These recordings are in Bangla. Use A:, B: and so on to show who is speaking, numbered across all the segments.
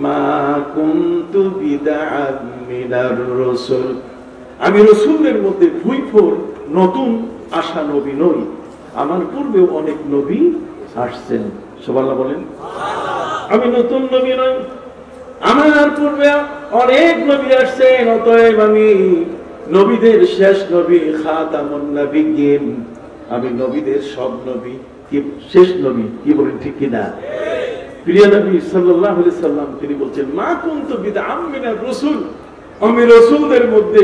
A: মা কুনতু বিদআন মিনার রাসূল, আমি রাসূলদের মধ্যে ভুইফোর নতুন আসা নবী নই, আমার পূর্বেও অনেক নবী আসছেন। সুবহানাল্লাহ বলেন। আমি নতুন নবী নই, আমার পূর্বে অনেক নবী আসছেন, অতএব আমি নবীদের শেষ নবী, খাতামুন নবিয়্যিন, আমি নবীদের সব নবী কি শেষ নবী। কি বলেন ঠিক কিনা? প্রিয় নবী সাল্লাল্লাহু আলাইহি সাল্লাম তিনি বলছেন মা কুনতু বিদআম মিনার রাসূল, আমি রাসূলদের মধ্যে,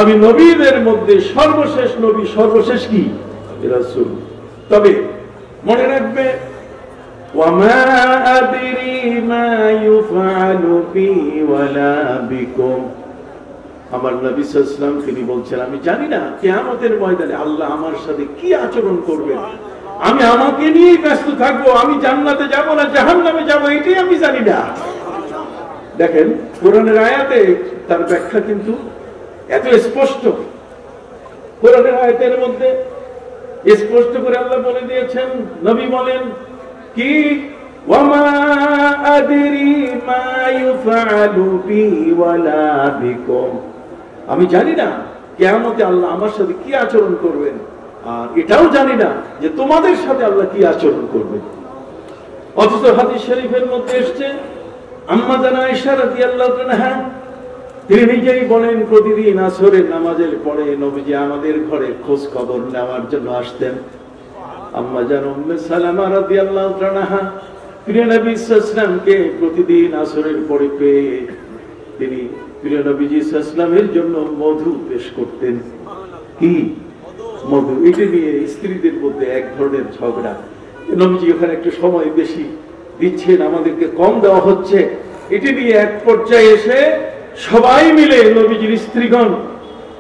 A: আমি নবীদের মধ্যে সর্বশেষ নবী, সর্বশেষ কি রাসূল। তবে মনে রাখবে ওয়ামা আদরি মা ইউফআলু বি ওয়ালা বিকুম, আমার নবী সাল্লাল্লাহু আলাইহি ওয়াসাল্লাম তিনি বলছেন আমি জানি না কিয়ামতের ময়দানে আল্লাহ আমার সাথে কি আচরণ করবেন, আমি আমাকে নিয়ে ব্যস্ত থাকবো, আমি জান্নাতে যাব না জাহান্নামে যাব এটাই আমি জানি না। দেখেন কোরআনের আয়াতে তার ব্যাখ্যা কিন্তু এত স্পষ্ট, কোরআনের আয়াতের মধ্যে স্পষ্ট করে আল্লাহ বলে দিয়েছেন, নবী বলেন কি ওয়ামা আদরি মা ইউফআলু বি ওয়ালা বিকুম, আমি জানি না কিয়ামতে আল্লাহ আমার সাথে কি আচরণ করবেন, আর এটাও জানি না যে তোমাদের সাথে আল্লাহ কি আচরণ করবেন। অথচ হাদিস শরীফের মধ্যে এসেছে আম্মা জানা আয়েশা রাদিয়াল্লাহু আনহা তিনি নিজেই বলেন প্রতিদিন আসরের নামাজের পরে নবীজি আমাদের ঘরে খোঁজ খবর নেওয়ার জন্য আসতেন। আম্মা জান উম্মে সালামা রাদিয়াল্লাহু আনহা প্রিয় নবী সাল্লাল্লাহু আলাইহি ওয়াসাল্লামকে প্রতিদিন আসরের পরে পেয়ে তিনি প্রিয় নবীজি সাল্লাল্লাহু আলাইহি ওয়াসাল্লামের জন্য মধু পেশ করতেন। কি মধু? এটা নিয়ে স্ত্রীদের মধ্যে এক ধরনের ঝগড়া, নবীজি ওখানে একটু সময় বেশি দিচ্ছেন, আমাদেরকে কম দেওয়া হচ্ছে, এটি নিয়ে এক পর্যায়ে এসে সবাই মিলে নবীজির স্ত্রীগণ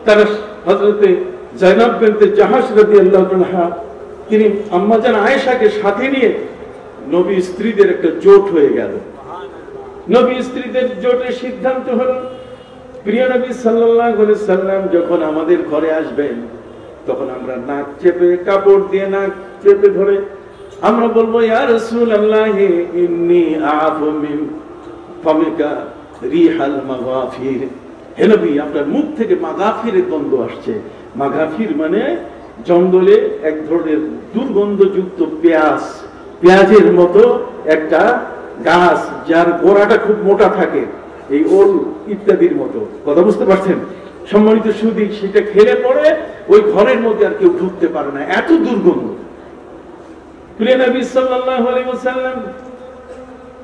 A: তারা হযরতে যায়েনব বিনতে জাহাশ রাদিয়াল্লাহু আনহা তিনি আম্মা জান আয়েশাকে সাথে নিয়ে নবী স্ত্রীদের একটা জোট হয়ে গেল। নবী স্ত্রীদের জোটের সিদ্ধান্ত হলো প্রিয় নবী সাল্লাল্লাহু আলাইহি সাল্লাম যখন আমাদের ঘরে আসবেন তখন আমরা নাক চেপে, কাপড় দিয়ে নাক চেপে ধরে আমরা বলবো ইয়া রাসূলুল্লাহ ইন্নী আ'ফু মিন ফামিকা রিহাল মাগাফির, হে নবী আপনার মুখ থেকে মাগাফিরের গন্ধ আসছে। মাগাফির মানে জঙ্গলে এক ধরনের দুর্গন্ধযুক্ত পেঁয়াজ, পেঁয়াজের মতো একটা গাছ যার গোড়াটা খুব মোটা থাকে, এই ওল ইত্যাদির মতো, কথা বুঝতে পারছেন সম্মানিত সুধী? সেটা খেলে পরে ওই ঘরের মধ্যে আর কেউ ঢুকতে পারে না, এত দুর্গন্ধ। প্রিয় নবী সাল্লাল্লাহু আলাইহি ওয়াসাল্লাম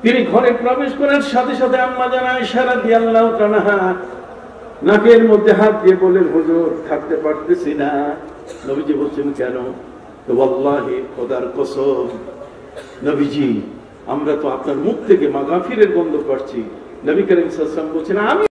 A: তিনি ঘরে প্রবেশ করার সাথে সাথে আম্মা জান আয়েশা রাদিয়াল্লাহু আনহা নাকের মধ্যে হাত দিয়ে বলেন হুজুর থাকতে পারতেছি না। নবীজি বলছেন কেন? তো ওয়াল্লাহি খোদার কসম নবীজি আমরা তো আপনার মুখ থেকে মাগাফিরের গন্ধ পাচ্ছি। নবী করিম সাল্লাল্লাহু আলাইহি ওয়াসাল্লাম বলছেন আমি